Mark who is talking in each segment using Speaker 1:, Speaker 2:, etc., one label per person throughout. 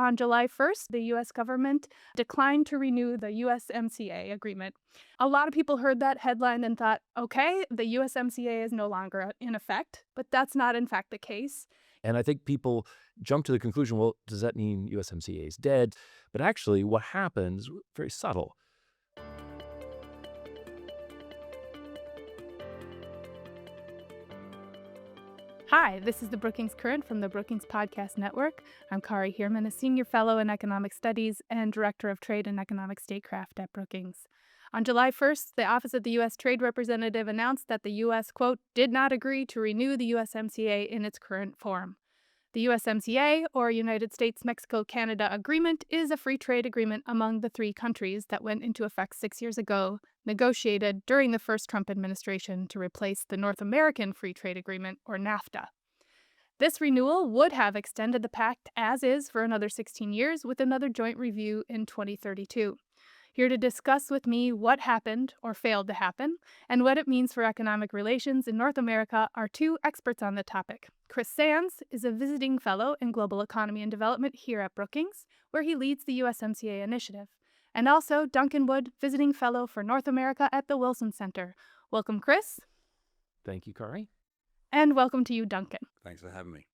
Speaker 1: on July 1st, the U.S. government declined to renew the USMCA agreement. A lot of people heard that headline and thought, okay, the USMCA is no longer in effect, but that's not in fact the case.
Speaker 2: And I think people jump to the conclusion, well, does that mean USMCA is dead? But actually, what happens, very subtle.
Speaker 1: Hi, this is the Brookings Current from the Brookings Podcast Network. I'm Kari Heerman, a senior fellow in economic studies and director of trade and economic statecraft at Brookings. On July 1st, the Office of the U.S. Trade Representative announced that the U.S., quote, did not agree to renew the USMCA in its current form. The USMCA, or United States Mexico-Canada Agreement, is a free trade agreement among the three countries that went into effect 6 years ago, negotiated during the first Trump administration to replace the North American Free Trade Agreement, or NAFTA. This renewal would have extended the pact as is for another 16 years with another joint review in 2032. Here to discuss with me what happened or failed to happen and what it means for economic relations in North America are two experts on the topic. Chris Sands is a visiting fellow in global economy and development here at Brookings, where he leads the USMCA initiative. And also Duncan Wood, visiting fellow for North America at the Wilson Center. Welcome, Chris.
Speaker 2: Thank you, Kari.
Speaker 1: And welcome to you, Duncan.
Speaker 3: Thanks for having me.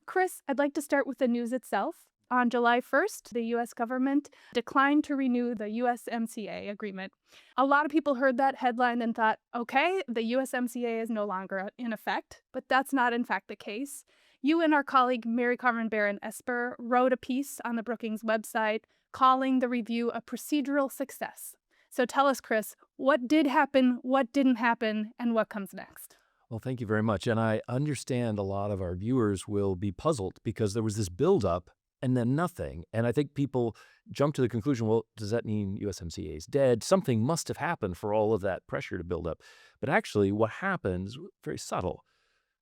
Speaker 1: Chris, I'd like to start with the news itself. On July 1st, the U.S. government declined to renew the USMCA agreement. A lot of people heard that headline and thought, okay, the USMCA is no longer in effect, but that's not in fact the case. You and our colleague Mary Carmen Barron Esper wrote a piece on the Brookings website calling the review a procedural success. So tell us, Chris, what did happen, what didn't happen, and what comes next?
Speaker 2: Well, thank you very much. And I understand a lot of our viewers will be puzzled because there was this buildup and then nothing. And I think people jump to the conclusion, well, does that mean USMCA is dead? Something must have happened for all of that pressure to build up. But actually, what happens, very subtle.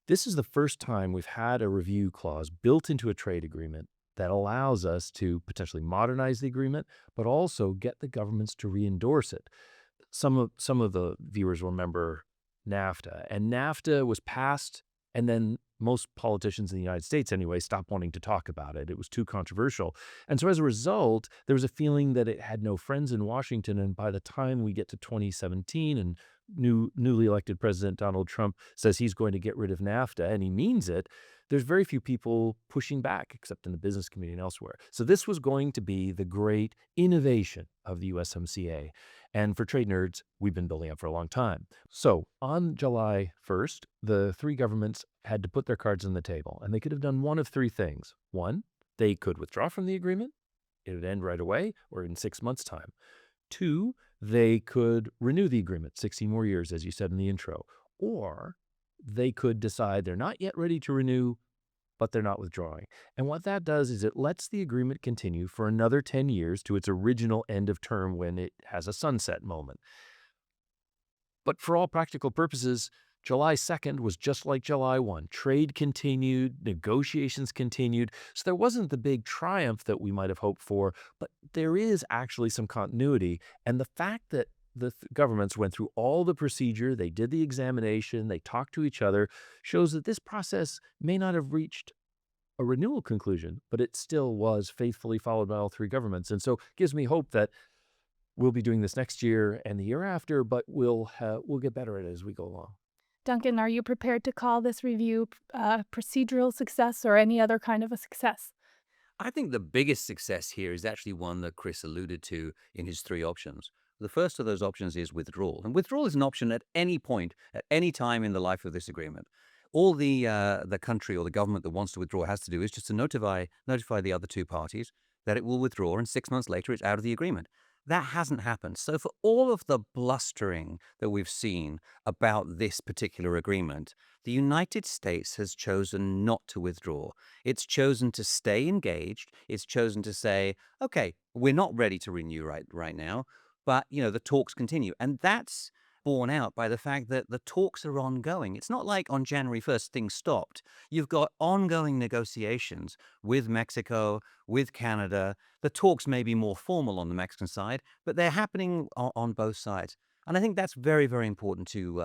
Speaker 2: This is the first time we've had a review clause built into a trade agreement that allows us to potentially modernize the agreement, but also get the governments to re-endorse it. Some of the viewers will remember NAFTA. And NAFTA was passed, and then most politicians in the United States anyway stopped wanting to talk about it. It was too controversial. And so as a result, there was a feeling that it had no friends in Washington. And by the time we get to 2017 and newly elected President Donald Trump says he's going to get rid of NAFTA, and he means it, there's very few people pushing back, except in the business community and elsewhere. So this was going to be the great innovation of the USMCA. And for trade nerds, we've been building up for a long time. So on July 1st, the three governments had to put their cards on the table, and they could have done one of three things. One, they could withdraw from the agreement. It would end right away or in 6 months' time. Two, they could renew the agreement, 16 more years, as you said in the intro. Or they could decide they're not yet ready to renew, but they're not withdrawing. And what that does is it lets the agreement continue for another 10 years to its original end of term when it has a sunset moment. But for all practical purposes, July 2nd was just like July 1. Trade continued, negotiations continued. So there wasn't the big triumph that we might have hoped for, but there is actually some continuity. And the fact that the governments went through all the procedure, they did the examination, they talked to each other, shows that this process may not have reached a renewal conclusion, but it still was faithfully followed by all three governments. And so it gives me hope that we'll be doing this next year and the year after, but we'll get better at it as we go along.
Speaker 1: Duncan, are you prepared to call this review a procedural success or any other kind of a success?
Speaker 3: I think the biggest success here is actually one that Chris alluded to in his three options. The first of those options is withdrawal. And withdrawal is an option at any point, at any time in the life of this agreement. All the country or the government that wants to withdraw has to do is just to notify the other two parties that it will withdraw, and 6 months later it's out of the agreement. That hasn't happened. So for all of the blustering that we've seen about this particular agreement, the United States has chosen not to withdraw. It's chosen to stay engaged. It's chosen to say, okay, we're not ready to renew right now, but the talks continue. And that's borne out by the fact that the talks are ongoing. It's not like on January 1st things stopped. You've got ongoing negotiations with Mexico, with Canada. The talks may be more formal on the Mexican side, but they're happening on both sides. And I think that's very, very important to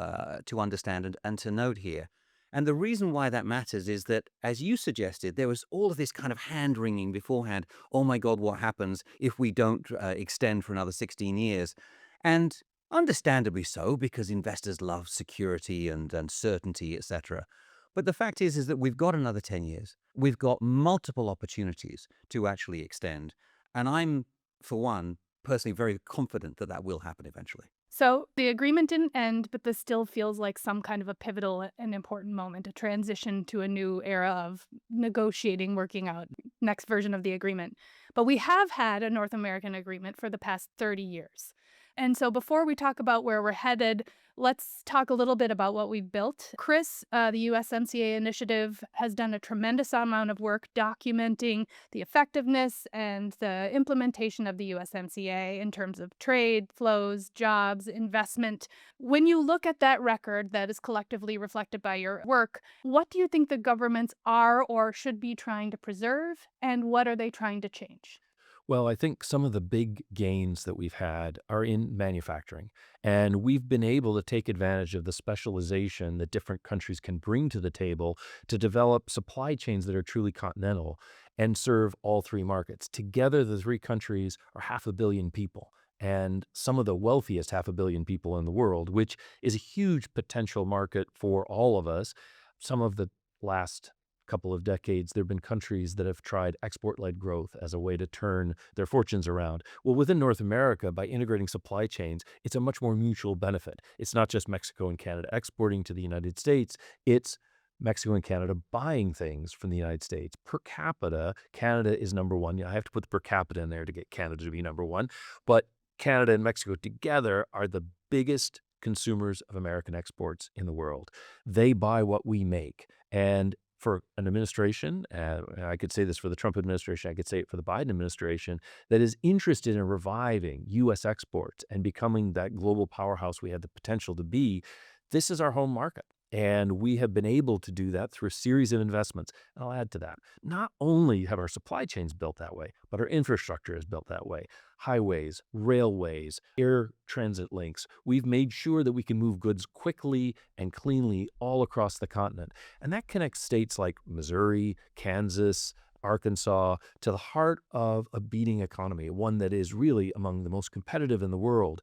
Speaker 3: understand and to note here. And the reason why that matters is that, as you suggested, there was all of this kind of hand wringing beforehand. Oh my God, what happens if we don't extend for another 16 years? And understandably so, because investors love security and certainty, etc. But the fact is that we've got another 10 years. We've got multiple opportunities to actually extend. And I'm, for one, personally very confident that that will happen eventually.
Speaker 1: So the agreement didn't end, but this still feels like some kind of a pivotal and important moment, a transition to a new era of negotiating, working out next version of the agreement. But we have had a North American agreement for the past 30 years. And so before we talk about where we're headed, let's talk a little bit about what we've built. Chris, the USMCA initiative, has done a tremendous amount of work documenting the effectiveness and the implementation of the USMCA in terms of trade, flows, jobs, investment. When you look at that record that is collectively reflected by your work, what do you think the governments are or should be trying to preserve, and what are they trying to change?
Speaker 2: Well, I think some of the big gains that we've had are in manufacturing. And we've been able to take advantage of the specialization that different countries can bring to the table to develop supply chains that are truly continental and serve all three markets. Together, the three countries are 500 million people and some of the wealthiest 500 million people in the world, which is a huge potential market for all of us. Some of the last couple of decades, there have been countries that have tried export-led growth as a way to turn their fortunes around. Well, within North America, by integrating supply chains, it's a much more mutual benefit. It's not just Mexico and Canada exporting to the United States, it's Mexico and Canada buying things from the United States. Per capita, Canada is number one. I have to put the per capita in there to get Canada to be number one. But Canada and Mexico together are the biggest consumers of American exports in the world. They buy what we make. And for an administration, I could say this for the Trump administration, I could say it for the Biden administration, that is interested in reviving U.S. exports and becoming that global powerhouse we had the potential to be, this is our home market. And we have been able to do that through a series of investments. And I'll add to that. Not only have our supply chains built that way, but our infrastructure is built that way. Highways, railways, air transit links. We've made sure that we can move goods quickly and cleanly all across the continent. And that connects states like Missouri, Kansas, Arkansas to the heart of a beating economy, one that is really among the most competitive in the world.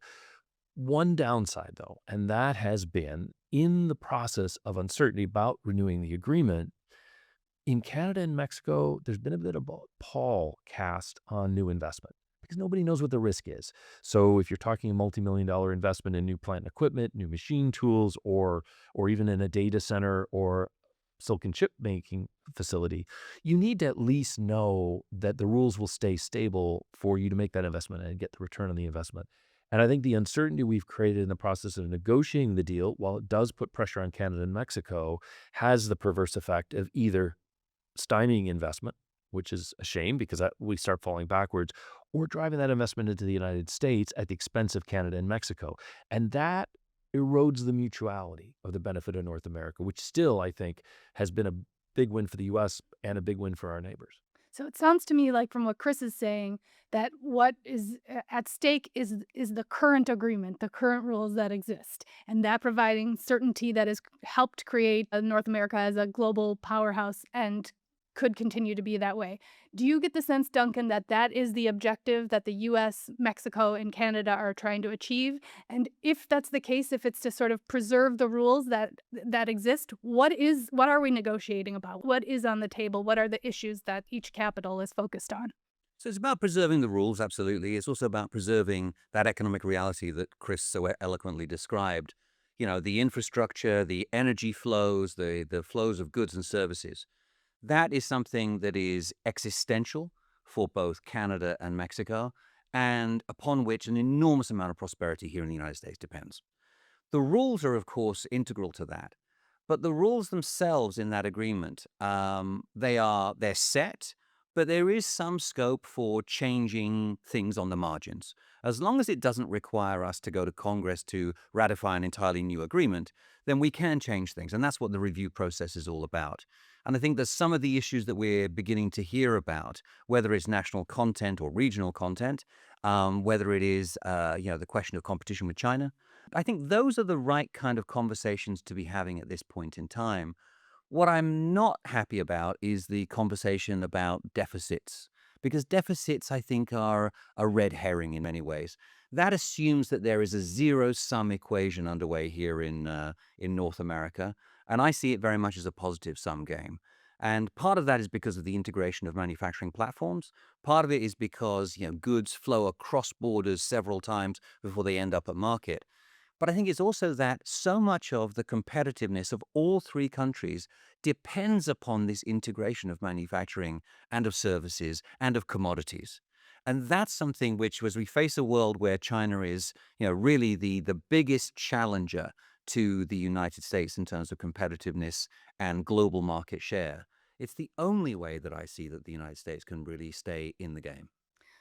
Speaker 2: One downside, though, and that has been in the process of uncertainty about renewing the agreement, in Canada and Mexico, there's been a bit of a pall cast on new investment because nobody knows what the risk is. So if you're talking a multi-million-dollar investment in new plant and equipment, new machine tools, or even in a data center or silicon chip making facility, you need to at least know that the rules will stay stable for you to make that investment and get the return on the investment. And I think the uncertainty we've created in the process of negotiating the deal, while it does put pressure on Canada and Mexico, has the perverse effect of either stymieing investment, which is a shame because we start falling backwards, or driving that investment into the United States at the expense of Canada and Mexico. And that erodes the mutuality of the benefit of North America, which still, I think, has been a big win for the U.S. and a big win for our neighbors.
Speaker 1: So it sounds to me like from what Chris is saying that what is at stake is the current agreement, the current rules that exist, and that providing certainty that has helped create North America as a global powerhouse and could continue to be that way. Do you get the sense, Duncan, that that is the objective that the U.S., Mexico, and Canada are trying to achieve? And if that's the case, if it's to sort of preserve the rules that exist, what are we negotiating about? What is on the table? What are the issues that each capital is focused on?
Speaker 3: So it's about preserving the rules, absolutely. It's also about preserving that economic reality that Chris so eloquently described. You know, the infrastructure, the energy flows, the flows of goods and services. That is something that is existential for both Canada and Mexico, and upon which an enormous amount of prosperity here in the United States depends. The rules are, of course, integral to that, but the rules themselves in that agreement, they're set, but there is some scope for changing things on the margins. As long as it doesn't require us to go to Congress to ratify an entirely new agreement, then we can change things, and that's what the review process is all about. And I think that some of the issues that we're beginning to hear about, whether it's national content or regional content, whether it is the question of competition with China, I think those are the right kind of conversations to be having at this point in time. What I'm not happy about is the conversation about deficits, because deficits, I think, are a red herring in many ways. That assumes that there is a zero-sum equation underway here in North America, and I see it very much as a positive-sum game. And part of that is because of the integration of manufacturing platforms. Part of it is because goods flow across borders several times before they end up at market. But I think it's also that so much of the competitiveness of all three countries depends upon this integration of manufacturing and of services and of commodities. And that's something which, as we face a world where China is, really the biggest challenger to the United States in terms of competitiveness and global market share, it's the only way that I see that the United States can really stay in the game.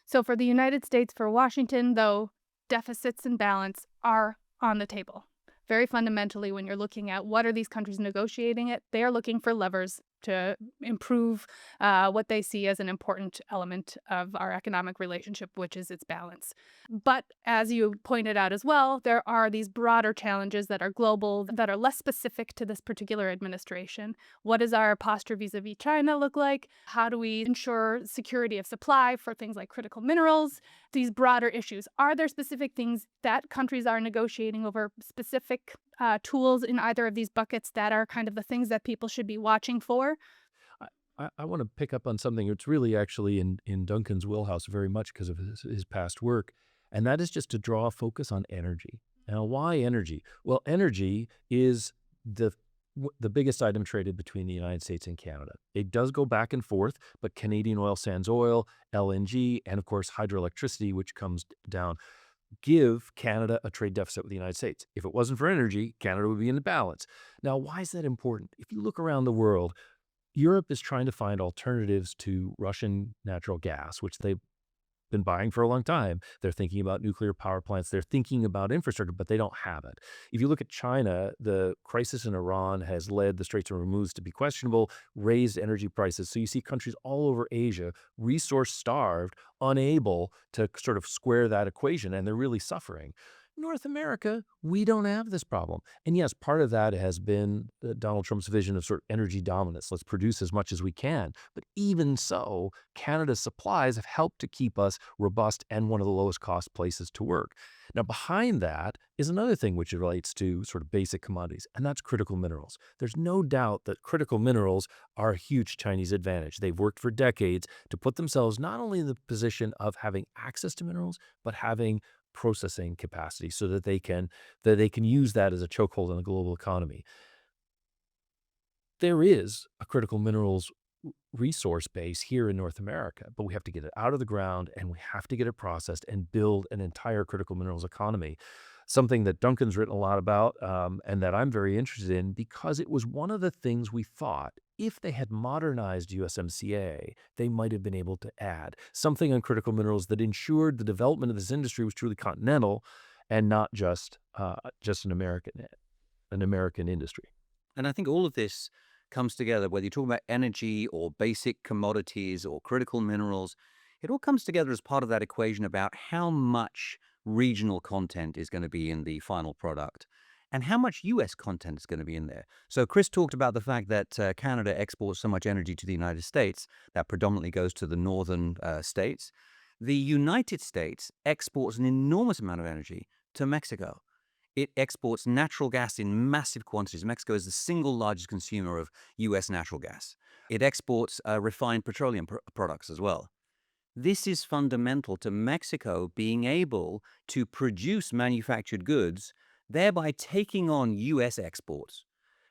Speaker 1: So for the United States, for Washington, though, deficits and balance are on the table. Very fundamentally, when you're looking at what are these countries negotiating it, they are looking for levers to improve what they see as an important element of our economic relationship, which is its balance. But as you pointed out as well, there are these broader challenges that are global, that are less specific to this particular administration. What does our posture vis-a-vis China look like? How do we ensure security of supply for things like critical minerals? These broader issues. Are there specific things that countries are negotiating over, specific tools in either of these buckets that are kind of the things that people should be watching for?
Speaker 2: I want to pick up on something that's really actually in Duncan's wheelhouse very much because of his past work, and that is just to draw a focus on energy. Now, why energy? Well, energy is the biggest item traded between the United States and Canada. It does go back and forth, but Canadian oil sands oil, LNG, and of course hydroelectricity, which comes down, give Canada a trade deficit with the United States. If it wasn't for energy, Canada would be in the balance. Now, why is that important? If you look around the world, Europe is trying to find alternatives to Russian natural gas, which they've been buying for a long time. They're thinking about nuclear power plants. They're thinking about infrastructure, but they don't have it. If you look at China, the crisis in Iran has led the Straits of Hormuz to be questionable, raised energy prices. So you see countries all over Asia, resource starved, unable to sort of square that equation, and they're really suffering. North America, we don't have this problem. And yes, part of that has been Donald Trump's vision of sort of energy dominance. Let's produce as much as we can. But even so, Canada's supplies have helped to keep us robust and one of the lowest cost places to work. Now, behind that is another thing which relates to sort of basic commodities, and that's critical minerals. There's no doubt that critical minerals are a huge Chinese advantage. They've worked for decades to put themselves not only in the position of having access to minerals, but having processing capacity so that they can use that as a chokehold on the global economy. There is a critical minerals resource base here in North America, but we have to get it out of the ground and we have to get it processed and build an entire critical minerals economy. Something that Duncan's written a lot about, and that I'm very interested in because it was one of the things we thought if they had modernized USMCA, they might have been able to add something on critical minerals that ensured the development of this industry was truly continental and not just an American industry.
Speaker 3: And I think all of this comes together, whether you talk about energy or basic commodities or critical minerals, it all comes together as part of that equation about how much regional content is going to be in the final product and how much US content is going to be in there. So Chris talked about the fact that Canada exports so much energy to the United States that predominantly goes to the northern states. The United States exports an enormous amount of energy to Mexico. It exports natural gas in massive quantities. Mexico is the single largest consumer of U.S. natural gas. It exports refined petroleum products as well. This is fundamental to Mexico being able to produce manufactured goods, thereby taking on U.S. exports.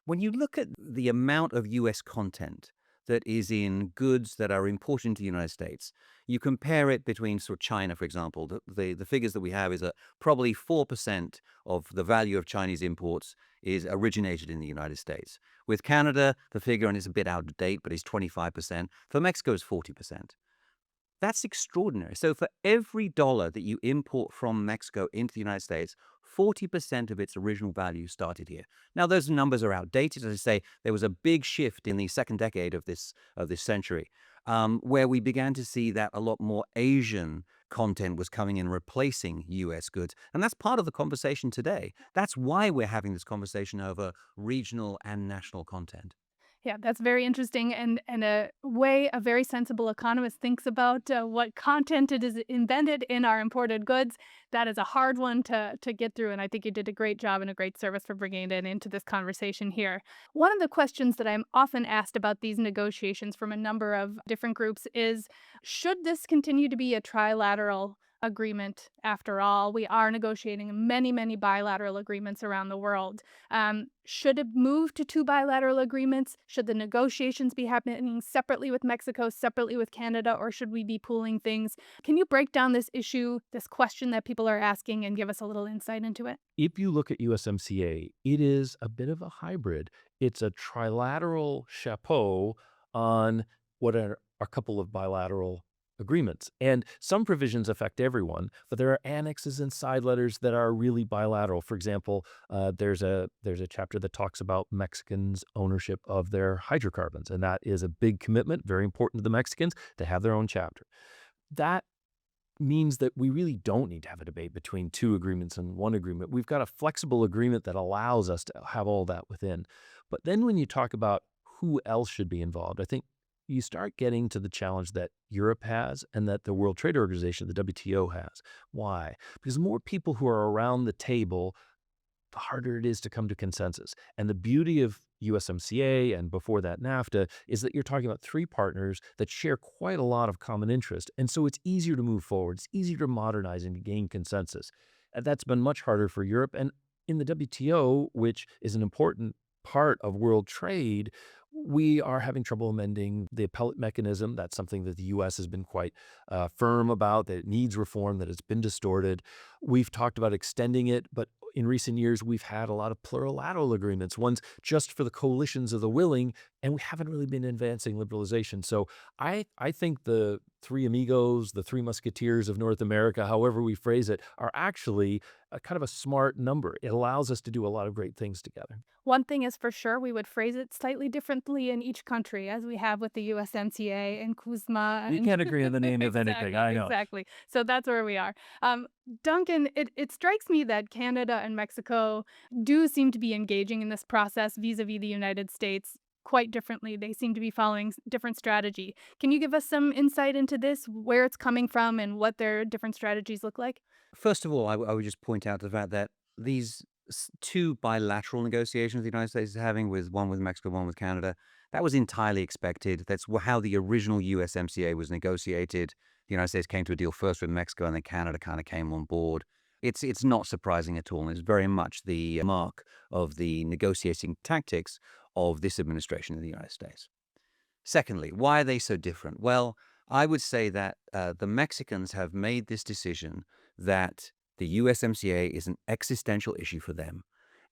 Speaker 3: When you look at the amount of U.S. content that is in goods that are imported into the United States, you compare it between sort of China, for example. The figures that we have is that probably 4% of the value of Chinese imports is originated in the United States. With Canada, the figure, and it's a bit out of date, but is 25%. For Mexico, it's 40%. That's extraordinary. So for every dollar that you import from Mexico into the United States, 40% of its original value started here. Now, those numbers are outdated. As I say, there was a big shift in the second decade of this century, where we began to see that a lot more Asian content was coming in, replacing U.S. goods. And that's part of the conversation today. That's why we're having this conversation over regional and national content.
Speaker 1: Yeah, that's very interesting, and a way a very sensible economist thinks about what content it is embedded in our imported goods. That is a hard one to get through, and I think you did a great job and a great service for bringing it into this conversation here. One of the questions that I'm often asked about these negotiations from a number of different groups is, should this continue to be a trilateral agreement? After all, we are negotiating many, many bilateral agreements around the world. Should it move to two bilateral agreements? Should the negotiations be happening separately with Mexico, separately with Canada, or should we be pooling things? Can you break down this issue, this question that people are asking, and give us a little insight into it?
Speaker 2: If you look at USMCA, it is a bit of a hybrid. It's a trilateral chapeau on what are a couple of bilateral agreements. And some provisions affect everyone, but there are annexes and side letters that are really bilateral. For example, there's a chapter that talks about Mexicans' ownership of their hydrocarbons, and that is a big commitment, very important to the Mexicans to have their own chapter. That means that we really don't need to have a debate between two agreements and one agreement. We've got a flexible agreement that allows us to have all that within. But then when you talk about who else should be involved, I think you start getting to the challenge that Europe has and that the World Trade Organization, the WTO, has. Why? Because more people who are around the table, the harder it is to come to consensus. And the beauty of USMCA and before that NAFTA is that you're talking about three partners that share quite a lot of common interest. And so it's easier to move forward. It's easier to modernize and to gain consensus. And that's been much harder for Europe. And in the WTO, which is an important part of world trade, we are having trouble amending the appellate mechanism. That's something that the U.S. has been quite firm about, that it needs reform, that it's been distorted. We've talked about extending it, but in recent years, we've had a lot of plurilateral agreements, ones just for the coalitions of the willing, and we haven't really been advancing liberalization. So I think the three amigos, the three musketeers of North America, however we phrase it, are actually a kind of a smart number. It allows us to do a lot of great things together.
Speaker 1: One thing is for sure, we would phrase it slightly differently in each country, as we have with the USMCA and CUSMA.
Speaker 2: We
Speaker 1: And
Speaker 2: can't agree on the name of anything,
Speaker 1: exactly,
Speaker 2: I know.
Speaker 1: exactly. So that's where we are. Duncan, it strikes me that Canada and Mexico do seem to be engaging in this process vis-a-vis the United States quite differently. They seem to be following different strategy. Can you give us some insight into this, where it's coming from, and what their different strategies look like?
Speaker 3: First of all, I would just point out the fact that these two bilateral negotiations the United States is having, with one with Mexico, one with Canada, that was entirely expected. That's how the original USMCA was negotiated. The United States came to a deal first with Mexico, and then Canada kind of came on board. It's not surprising at all, and it's very much the mark of the negotiating tactics of this administration in the United States. Secondly, why are they so different? Well, I would say that the Mexicans have made this decision that the USMCA is an existential issue for them,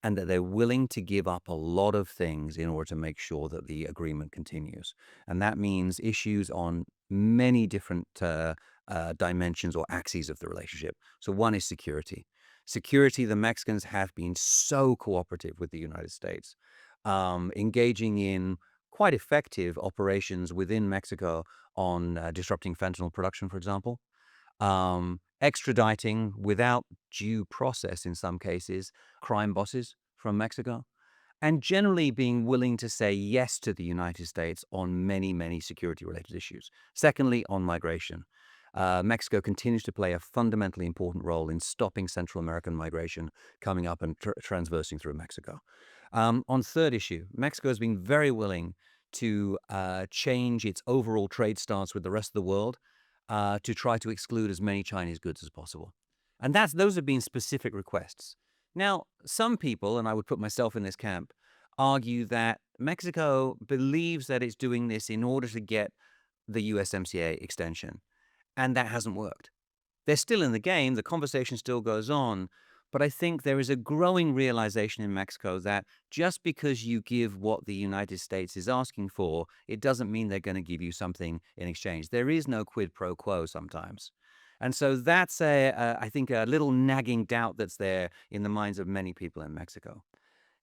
Speaker 3: and that they're willing to give up a lot of things in order to make sure that the agreement continues. And that means issues on many different dimensions or axes of the relationship. So one is security. Security, the Mexicans have been so cooperative with the United States, engaging in quite effective operations within Mexico on disrupting fentanyl production, for example, extraditing without due process in some cases crime bosses from Mexico, and generally being willing to say yes to the United States on many, many security related issues. Secondly, on migration. Mexico continues to play a fundamentally important role in stopping Central American migration coming up and transversing through Mexico. On third issue, Mexico has been very willing to change its overall trade stance with the rest of the world to try to exclude as many Chinese goods as possible. And those have been specific requests. Now, some people, and I would put myself in this camp, argue that Mexico believes that it's doing this in order to get the USMCA extension, and that hasn't worked. They're still in the game, the conversation still goes on, but I think there is a growing realization in Mexico that just because you give what the United States is asking for, it doesn't mean they're going to give you something in exchange. There is no quid pro quo sometimes. And so that's, I think, a little nagging doubt that's there in the minds of many people in Mexico.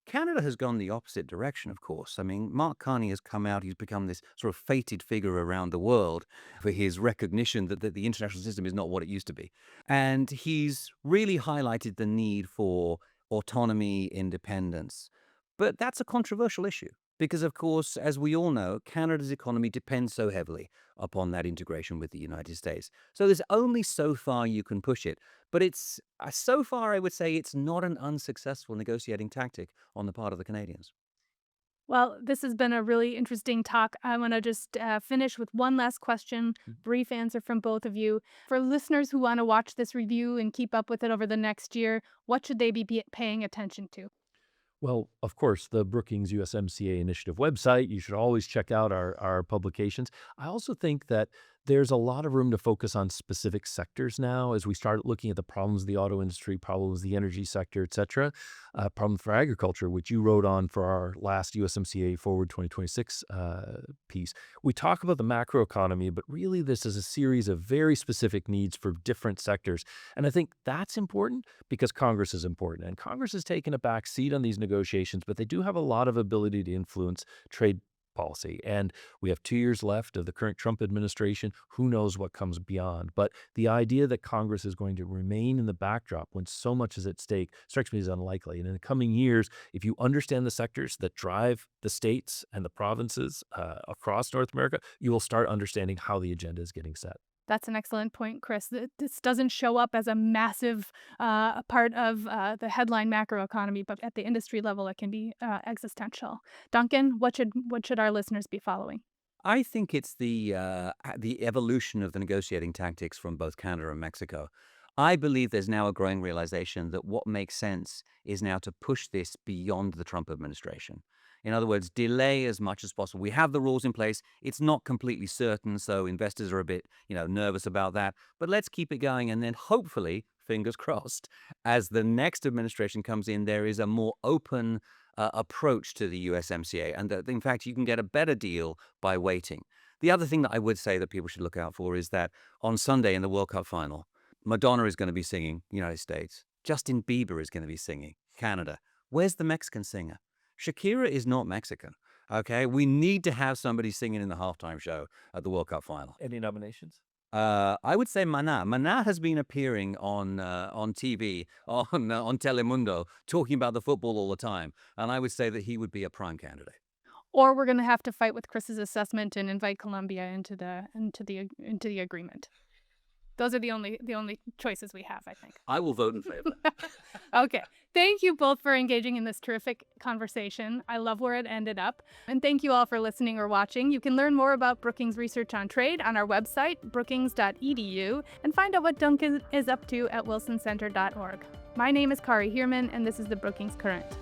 Speaker 3: Canada has gone the opposite direction, of course. I mean, Mark Carney has come out, he's become this sort of fated figure around the world for his recognition that the international system is not what it used to be. And he's really highlighted the need for autonomy, independence. But that's a controversial issue. Because, of course, as we all know, Canada's economy depends so heavily upon that integration with the United States. So there's only so far you can push it. But it's so far, I would say, it's not an unsuccessful negotiating tactic on the part of the Canadians.
Speaker 1: Well, this has been a really interesting talk. I want to just finish with one last question, brief answer from both of you. For listeners who want to watch this review and keep up with it over the next year, what should they be paying attention to?
Speaker 2: Well, of course, the Brookings USMCA Initiative website. You should always check out our publications. I also think that there's a lot of room to focus on specific sectors now as we start looking at the problems of the auto industry, problems of the energy sector, et cetera. Problem for agriculture, which you wrote on for our last USMCA Forward 2026 piece. We talk about the macroeconomy, but really this is a series of very specific needs for different sectors. And I think that's important because Congress is important. And Congress has taken a back seat on these negotiations, but they do have a lot of ability to influence trade policy. And we have 2 years left of the current Trump administration. Who knows what comes beyond? But the idea that Congress is going to remain in the backdrop when so much is at stake strikes me as unlikely. And in the coming years, if you understand the sectors that drive the states and the provinces across North America, you will start understanding how the agenda is getting set.
Speaker 1: That's an excellent point, Chris. This doesn't show up as a massive part of the headline macroeconomy, but at the industry level, it can be existential. Duncan, what should our listeners be following?
Speaker 3: I think it's the evolution of the negotiating tactics from both Canada and Mexico. I believe there's now a growing realization that what makes sense is now to push this beyond the Trump administration. In other words, delay as much as possible. We have the rules in place. It's not completely certain, so investors are a bit, nervous about that. But let's keep it going, and then hopefully, fingers crossed, as the next administration comes in, there is a more open approach to the USMCA, and that in fact you can get a better deal by waiting. The other thing that I would say that people should look out for is that on Sunday in the World Cup final, Madonna is going to be singing United States. Justin Bieber is going to be singing Canada. Where's the Mexican singer? Shakira is not Mexican. Okay, we need to have somebody singing in the halftime show at the World Cup final.
Speaker 2: Any nominations?
Speaker 3: I would say Mana. Mana has been appearing on TV, on Telemundo, talking about the football all the time, and I would say that he would be a prime candidate.
Speaker 1: Or we're going to have to fight with Chris's assessment and invite Colombia into the agreement. Those are the only choices we have, I think.
Speaker 3: I will vote in favor.
Speaker 1: Okay. Thank you both for engaging in this terrific conversation. I love where it ended up. And thank you all for listening or watching. You can learn more about Brookings research on trade on our website, brookings.edu, and find out what Duncan is up to at wilsoncenter.org. My name is Kari Heerman, and this is the Brookings Current.